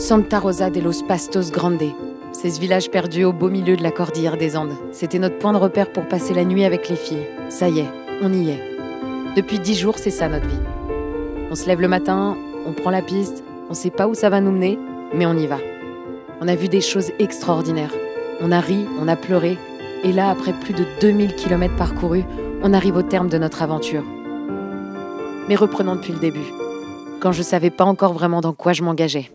Santa Rosa de los Pastos Grandes. C'est ce village perdu au beau milieu de la cordillère des Andes. C'était notre point de repère pour passer la nuit avec les filles. Ça y est, on y est. Depuis 10 jours, c'est ça notre vie. On se lève le matin, on prend la piste, on sait pas où ça va nous mener, mais on y va. On a vu des choses extraordinaires. On a ri, on a pleuré, et là, après plus de 2000 km parcourus, on arrive au terme de notre aventure. Mais reprenons depuis le début, quand je savais pas encore vraiment dans quoi je m'engageais.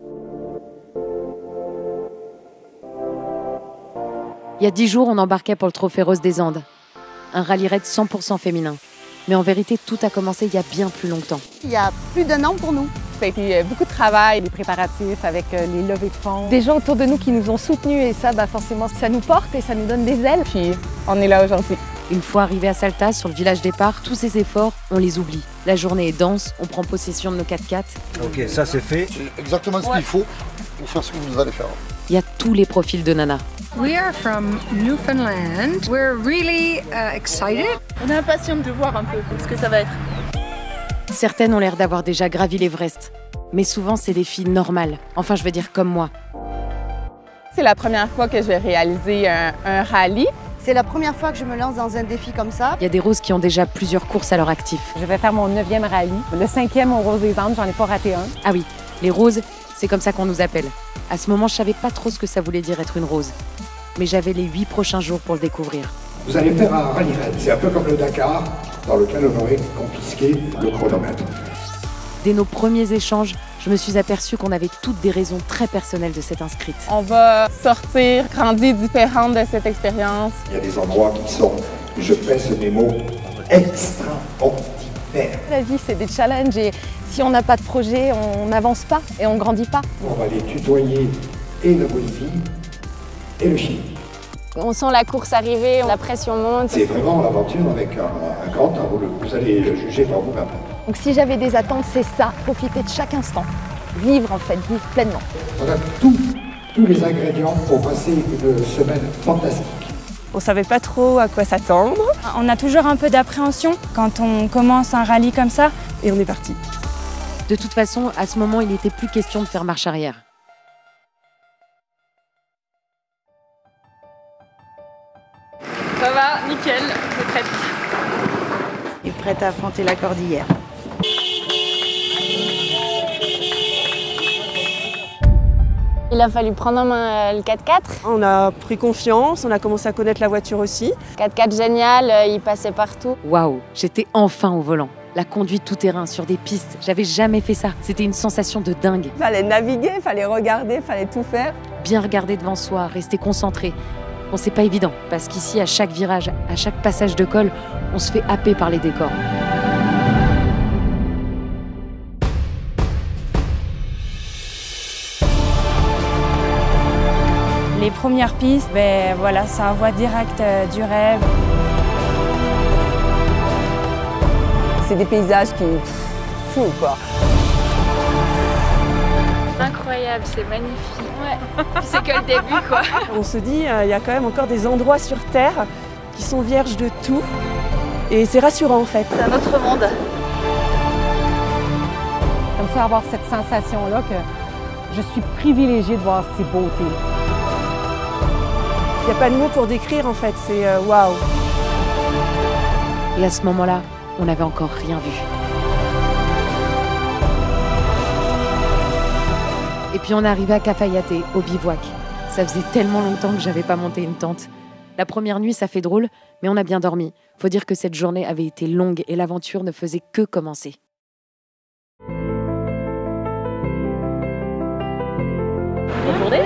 Il y a 10 jours, on embarquait pour le Trophée Rose des Andes, un rallye-raid 100% féminin. Mais en vérité, tout a commencé il y a bien plus longtemps. Il y a plus d'un an pour nous. Ça a été beaucoup de travail, les préparatifs avec les levées de fonds. Des gens autour de nous qui nous ont soutenus et ça, forcément, ça nous porte et ça nous donne des ailes. Puis on est là aujourd'hui. Une fois arrivés à Salta, sur le village départ, tous ces efforts, on les oublie. La journée est dense, on prend possession de nos 4x4. Ok, ça c'est fait. C'est exactement ce qu'il faut pour faire ce que vous allez faire. Il y a tous les profils de Nana. We are from Newfoundland. We're really excited. On est impatiente de voir un peu ce que ça va être. Certaines ont l'air d'avoir déjà gravi l'Everest. Mais souvent, c'est des filles normales. Enfin, je veux dire comme moi. C'est la première fois que je vais réaliser un rallye. C'est la première fois que je me lance dans un défi comme ça. Il y a des roses qui ont déjà plusieurs courses à leur actif. Je vais faire mon 9e rallye. Le 5e au Rose des Andes, j'en ai pas raté un. Ah oui, les roses, c'est comme ça qu'on nous appelle. À ce moment, je savais pas trop ce que ça voulait dire être une rose. Mais j'avais les 8 prochains jours pour le découvrir. Vous allez faire un rallye raid. C'est un peu comme le Dakar, dans lequel on aurait confisqué le chronomètre. Dès nos premiers échanges, je me suis aperçue qu'on avait toutes des raisons très personnelles de s'être inscrite. On va sortir, grandir différentes de cette expérience. Il y a des endroits qui sont, je pèse mes mots, extraordinaires. La vie, c'est des challenges et si on n'a pas de projet, on n'avance pas et on ne grandit pas. On va les tutoyer et la Bolivie et le Chili. On sent la course arriver, la pression monte. C'est vraiment l'aventure avec un grand temps. Vous allez le juger par vous-même. Donc si j'avais des attentes, c'est ça, profiter de chaque instant. Vivre en fait, vivre pleinement. On a tous les ingrédients pour passer une semaine fantastique. On ne savait pas trop à quoi s'attendre. On a toujours un peu d'appréhension quand on commence un rallye comme ça. Et on est parti. De toute façon, à ce moment, il n'était plus question de faire marche arrière. Ça va, nickel, je suis prête. Et prête à affronter la cordillère. Il a fallu prendre en main le 4x4. On a pris confiance, on a commencé à connaître la voiture aussi. 4x4 génial, il passait partout. Waouh, j'étais enfin au volant. La conduite tout-terrain sur des pistes, j'avais jamais fait ça. C'était une sensation de dingue. Fallait naviguer, fallait regarder, fallait tout faire. Bien regarder devant soi, rester concentré. Bon, c'est pas évident, parce qu'ici, à chaque virage, à chaque passage de col, on se fait happer par les décors. Les premières pistes, voilà, c'est un voie directe du rêve. C'est des paysages qui fou quoi. Incroyable, c'est magnifique. Ouais. C'est que le début quoi. On se dit, il y a quand même encore des endroits sur Terre qui sont vierges de tout. Et c'est rassurant en fait. C'est un autre monde. Comme ça, avoir cette sensation-là que je suis privilégiée de voir ces beautés. Il n'y a pas de mots pour décrire en fait, c'est waouh. Et à ce moment-là, on n'avait encore rien vu. Et puis on est arrivé à Cafayate, au bivouac. Ça faisait tellement longtemps que j'avais pas monté une tente. La première nuit, ça fait drôle, mais on a bien dormi. Faut dire que cette journée avait été longue et l'aventure ne faisait que commencer. Bonne journée.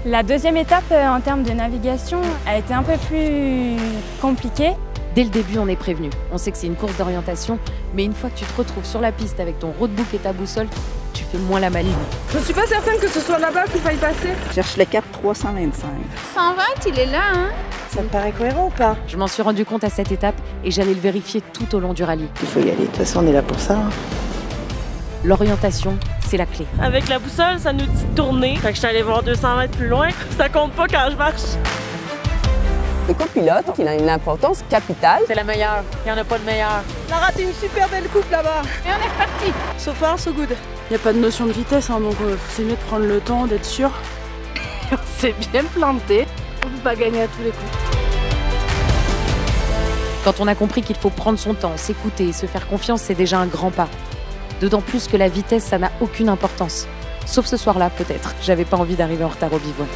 La deuxième étape en termes de navigation a été un peu plus compliquée. Dès le début, on est prévenu. On sait que c'est une course d'orientation, mais une fois que tu te retrouves sur la piste avec ton roadbook et ta boussole, tu fais moins la maline. Je suis pas certaine que ce soit là-bas qu'il faille passer. Cherche les 4 325. 120, il est là, hein. Ça me paraît cohérent ou pas? Je m'en suis rendu compte à cette étape et j'allais le vérifier tout au long du rallye. Il faut y aller, de toute façon on est là pour ça. L'orientation, c'est la clé. Avec la boussole, ça nous dit de tourner. Fait que je suis allée voir 200 mètres plus loin. Ça compte pas quand je marche. Le copilote, il a une importance capitale. C'est la meilleure. Il n'y en a pas de meilleure. On a raté une super belle coupe là-bas. Et on est reparti. So far, so good. Il n'y a pas de notion de vitesse, hein, donc c'est mieux de prendre le temps, d'être sûr. On s'est bien planté. On ne peut pas gagner à tous les coups. Quand on a compris qu'il faut prendre son temps, s'écouter et se faire confiance, c'est déjà un grand pas. D'autant plus que la vitesse, ça n'a aucune importance. Sauf ce soir-là, peut-être. J'avais pas envie d'arriver en retard au bivouac.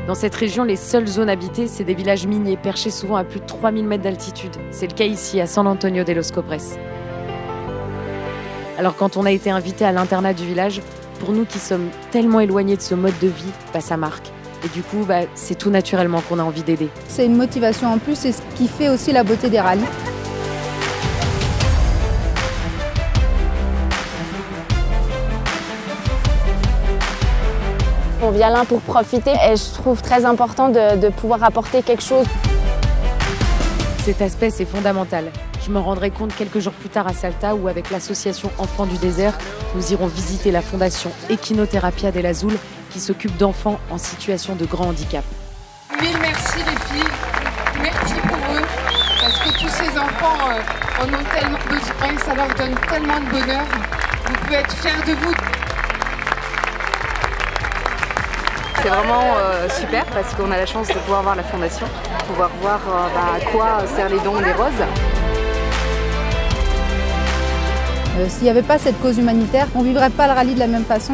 Dans cette région, les seules zones habitées, c'est des villages miniers perchés souvent à plus de 3000 mètres d'altitude. C'est le cas ici, à San Antonio de los Cobres. Alors quand on a été invité à l'internat du village, pour nous qui sommes tellement éloignés de ce mode de vie, ça marque. Et du coup, c'est tout naturellement qu'on a envie d'aider. C'est une motivation en plus, c'est ce qui fait aussi la beauté des rallyes. On vient là pour profiter et je trouve très important de pouvoir apporter quelque chose. Cet aspect, c'est fondamental. Je me rendrai compte quelques jours plus tard à Salta où, avec l'association Enfants du désert, nous irons visiter la fondation Equinoterapia del Azul qui s'occupe d'enfants en situation de grand handicap. Mille merci les filles, merci pour eux, parce que tous ces enfants en ont tellement besoin, ça leur donne tellement de bonheur. Vous pouvez être fiers de vous. C'est vraiment super parce qu'on a la chance de pouvoir voir la fondation, pouvoir voir à quoi servent les dons des roses. S'il n'y avait pas cette cause humanitaire, on ne vivrait pas le rallye de la même façon.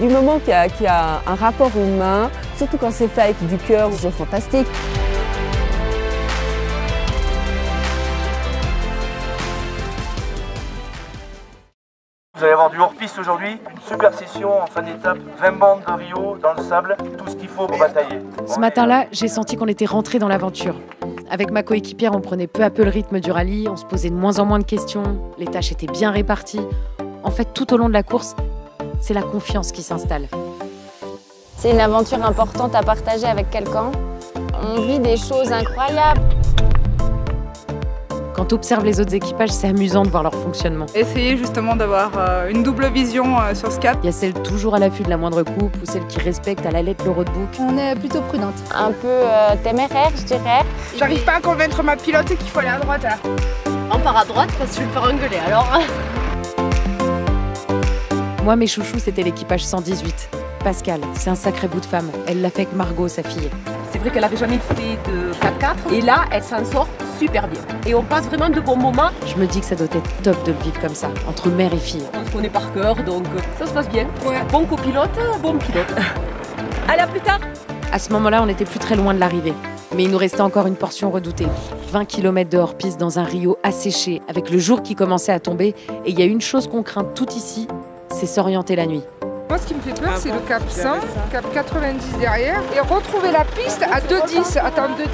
Du moment qu'il y a un rapport humain, surtout quand c'est fait avec du cœur, c'est fantastique. Vous allez avoir du hors-piste aujourd'hui, une super session en fin d'étape, 20 bandes de Rio dans le sable, tout ce qu'il faut pour batailler. Ce matin-là, j'ai senti qu'on était rentré dans l'aventure. Avec ma coéquipière, on prenait peu à peu le rythme du rallye, on se posait de moins en moins de questions, les tâches étaient bien réparties. En fait, tout au long de la course, c'est la confiance qui s'installe. C'est une aventure importante à partager avec quelqu'un. On vit des choses incroyables. Quand on observe les autres équipages, c'est amusant de voir leur fonctionnement. Essayer justement d'avoir une double vision sur ce cap. Il y a celle toujours à l'affût de la moindre coupe ou celle qui respecte à la lettre le roadbook. On est plutôt prudente. Un peu téméraire, je dirais. J'arrive pas à convaincre ma pilote qu'il faut aller à droite là. On part à droite parce que je vais me faire engueuler alors. Moi, mes chouchous, c'était l'équipage 118. Pascal, c'est un sacré bout de femme. Elle l'a fait avec Margot, sa fille. C'est vrai qu'elle n'avait jamais fait de 4x4 et là, elle s'en sort super bien. Et on passe vraiment de bons moments. Je me dis que ça doit être top de le vivre comme ça, entre mère et fille. On se connaît par cœur, donc ça se passe bien. Ouais. Bon copilote, bon pilote. Allez, à plus tard. À ce moment-là, on n'était plus très loin de l'arrivée. Mais il nous restait encore une portion redoutée. 20 km de hors-piste dans un Rio asséché, avec le jour qui commençait à tomber. Et il y a une chose qu'on craint tout ici, c'est s'orienter la nuit. Moi, ce qui me fait peur, c'est le cap 100, cap 90 derrière, et retrouver la piste à 2,10. Attends, 2,10.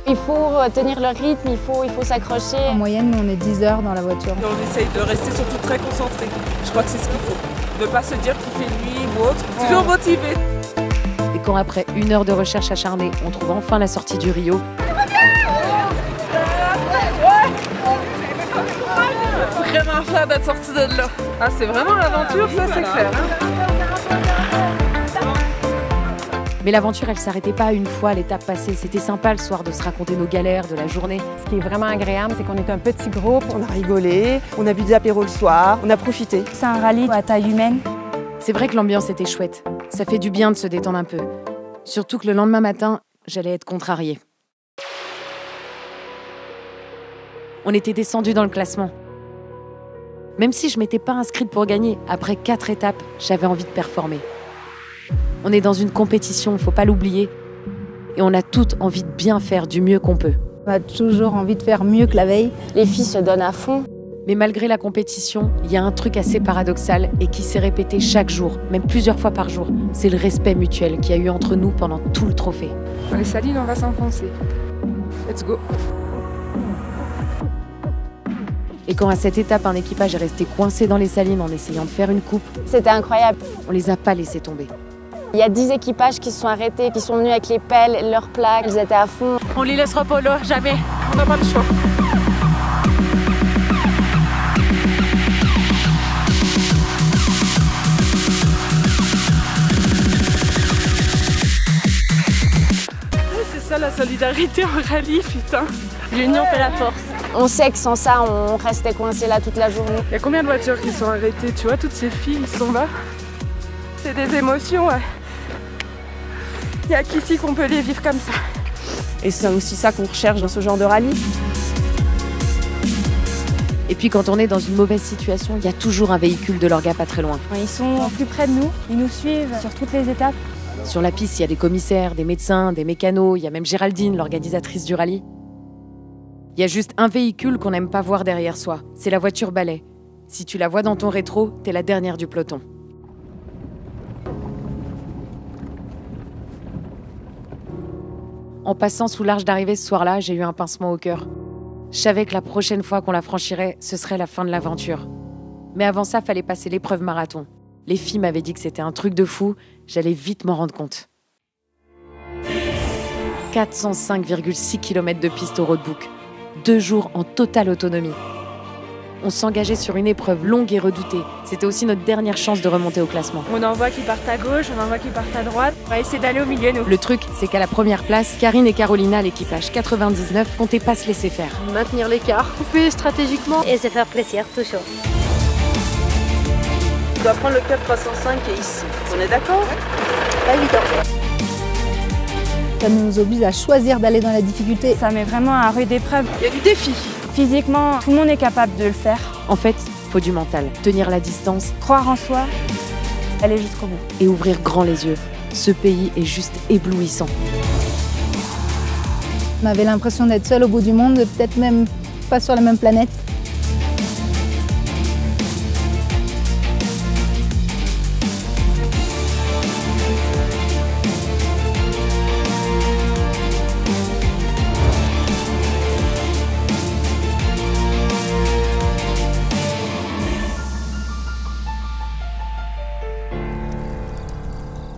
Il faut tenir le rythme, il faut s'accrocher. En moyenne, on est 10 heures dans la voiture. Et on essaye de rester surtout très concentré. Je crois que c'est ce qu'il faut. Ne pas se dire qu'il fait nuit ou autre, toujours motivé. Et quand après 1 heure de recherche acharnée, on trouve enfin la sortie du Rio. Vraiment fier d'être sorti de là. Ah, c'est vraiment l'aventure, ça c'est clair. Mais l'aventure, elle s'arrêtait pas une fois l'étape passée. C'était sympa le soir de se raconter nos galères de la journée. Ce qui est vraiment agréable, c'est qu'on est un petit groupe. On a rigolé, on a bu des apéros le soir, on a profité. C'est un rallye à taille humaine. C'est vrai que l'ambiance était chouette. Ça fait du bien de se détendre un peu. Surtout que le lendemain matin, j'allais être contrariée. On était descendus dans le classement. Même si je m'étais pas inscrite pour gagner, après 4 étapes, j'avais envie de performer. On est dans une compétition, faut pas l'oublier. Et on a toutes envie de bien faire du mieux qu'on peut. On a toujours envie de faire mieux que la veille. Les filles se donnent à fond. Mais malgré la compétition, il y a un truc assez paradoxal et qui s'est répété chaque jour, même plusieurs fois par jour. C'est le respect mutuel qu'il y a eu entre nous pendant tout le trophée. Dans les salines, on va s'enfoncer. Let's go. Et quand à cette étape, un équipage est resté coincé dans les salines en essayant de faire une coupe, c'était incroyable. On les a pas laissés tomber. Il y a 10 équipages qui se sont arrêtés, qui sont venus avec les pelles, leurs plaques, ils étaient à fond. On les laissera pas là, jamais. On n'a pas le choix. C'est ça ça la solidarité en rallye, putain. L'union fait la force. On sait que sans ça, on restait coincé là toute la journée. Il y a combien de voitures qui sont arrêtées? Tu vois, toutes ces filles qui sont là. C'est des émotions, ouais. Il n'y a qu'ici qu'on peut les vivre comme ça. Et c'est aussi ça qu'on recherche dans ce genre de rallye. Et puis quand on est dans une mauvaise situation, il y a toujours un véhicule de l'orga pas très loin. Ils sont plus près de nous, ils nous suivent sur toutes les étapes. Sur la piste, il y a des commissaires, des médecins, des mécanos, il y a même Géraldine, l'organisatrice du rallye. Il y a juste un véhicule qu'on n'aime pas voir derrière soi, c'est la voiture balai. Si tu la vois dans ton rétro, t'es la dernière du peloton. En passant sous l'arche d'arrivée ce soir-là, j'ai eu un pincement au cœur. Je savais que la prochaine fois qu'on la franchirait, ce serait la fin de l'aventure. Mais avant ça, fallait passer l'épreuve marathon. Les filles m'avaient dit que c'était un truc de fou, j'allais vite m'en rendre compte. 405,6 km de piste au roadbook. 2 jours en totale autonomie. On s'engageait sur une épreuve longue et redoutée. C'était aussi notre dernière chance de remonter au classement. On en voit qui partent à gauche, on en voit qui partent à droite. On va essayer d'aller au milieu, nous. Le truc, c'est qu'à la première place, Karine et Carolina, l'équipage 99, comptaient pas se laisser faire. Maintenir l'écart, couper stratégiquement et se faire plaisir, toujours. On doit prendre le cap 305 qui est ici. On est d'accord? Pas évident. Ça nous oblige à choisir d'aller dans la difficulté. Ça met vraiment à rude épreuve. Il y a du défi. Physiquement, tout le monde est capable de le faire. En fait, faut du mental. Tenir la distance, croire en soi, aller jusqu'au bout. Et ouvrir grand les yeux. Ce pays est juste éblouissant. On avait l'impression d'être seul au bout du monde, peut-être même pas sur la même planète.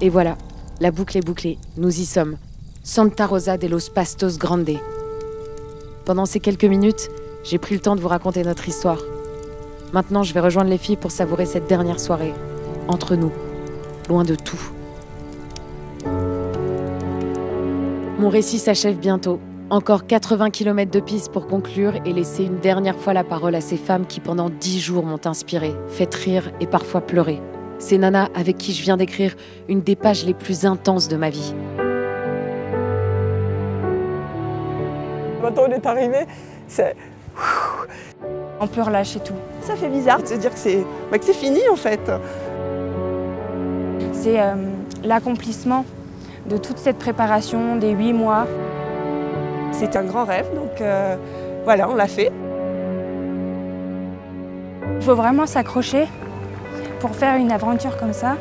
Et voilà, la boucle est bouclée, nous y sommes. Santa Rosa de los Pastos Grandes. Pendant ces quelques minutes, j'ai pris le temps de vous raconter notre histoire. Maintenant, je vais rejoindre les filles pour savourer cette dernière soirée. Entre nous, loin de tout. Mon récit s'achève bientôt. Encore 80 km de piste pour conclure et laisser une dernière fois la parole à ces femmes qui pendant 10 jours m'ont inspirée, fait rire et parfois pleurer. Ces nanas avec qui je viens d'écrire une des pages les plus intenses de ma vie. Quand on est arrivé, c'est... On peut relâcher tout. Ça fait bizarre de se dire que c'est fini en fait. C'est l'accomplissement de toute cette préparation des 8 mois. C'est un grand rêve, donc voilà, on l'a fait. Il faut vraiment s'accrocher pour faire une aventure comme ça.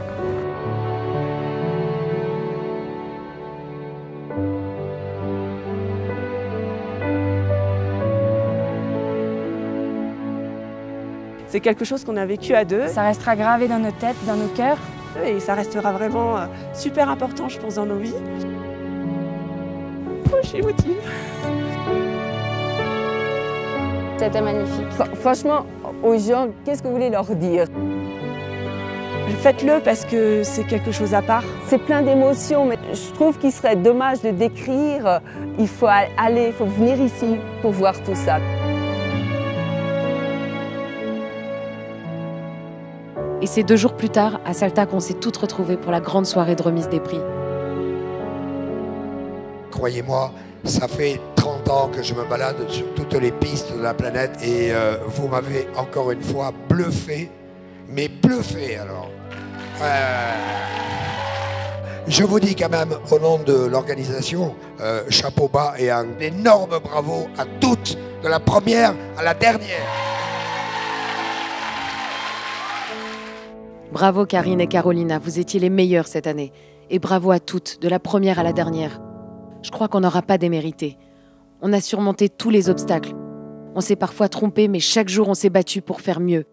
C'est quelque chose qu'on a vécu à deux. Ça restera gravé dans nos têtes, dans nos cœurs. Et ça restera vraiment super important, je pense, dans nos vies. Oh, je suis émotive. C'était magnifique. Franchement, aux gens, qu'est-ce que vous voulez leur dire? Faites-le parce que c'est quelque chose à part. C'est plein d'émotions, mais je trouve qu'il serait dommage de décrire. Il faut aller, il faut venir ici pour voir tout ça. Et c'est 2 jours plus tard, à Salta, qu'on s'est toutes retrouvées pour la grande soirée de remise des prix. Croyez-moi, ça fait 30 ans que je me balade sur toutes les pistes de la planète et vous m'avez encore une fois bluffé, mais bluffé alors. Je vous dis quand même, au nom de l'organisation, chapeau bas et un énorme bravo à toutes, de la première à la dernière. Bravo Karine et Carolina, vous étiez les meilleures cette année. Et bravo à toutes, de la première à la dernière. Je crois qu'on n'aura pas démérité. On a surmonté tous les obstacles. On s'est parfois trompé, mais chaque jour on s'est battu pour faire mieux.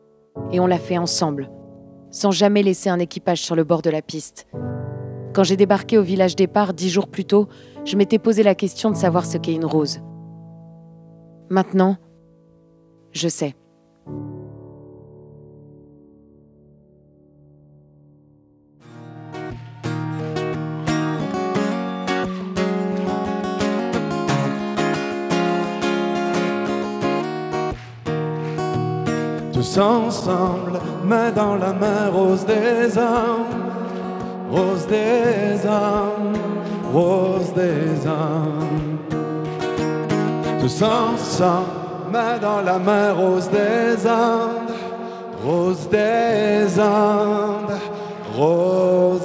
Et on l'a fait ensemble, sans jamais laisser un équipage sur le bord de la piste. Quand j'ai débarqué au village départ 10 jours plus tôt, je m'étais posé la question de savoir ce qu'est une rose. Maintenant, je sais. Tous ensemble, main dans la main, rose des âmes, rose des âmes, rose des âmes. Tous ensemble, main dans la main, rose des Andes, rose des Andes, rose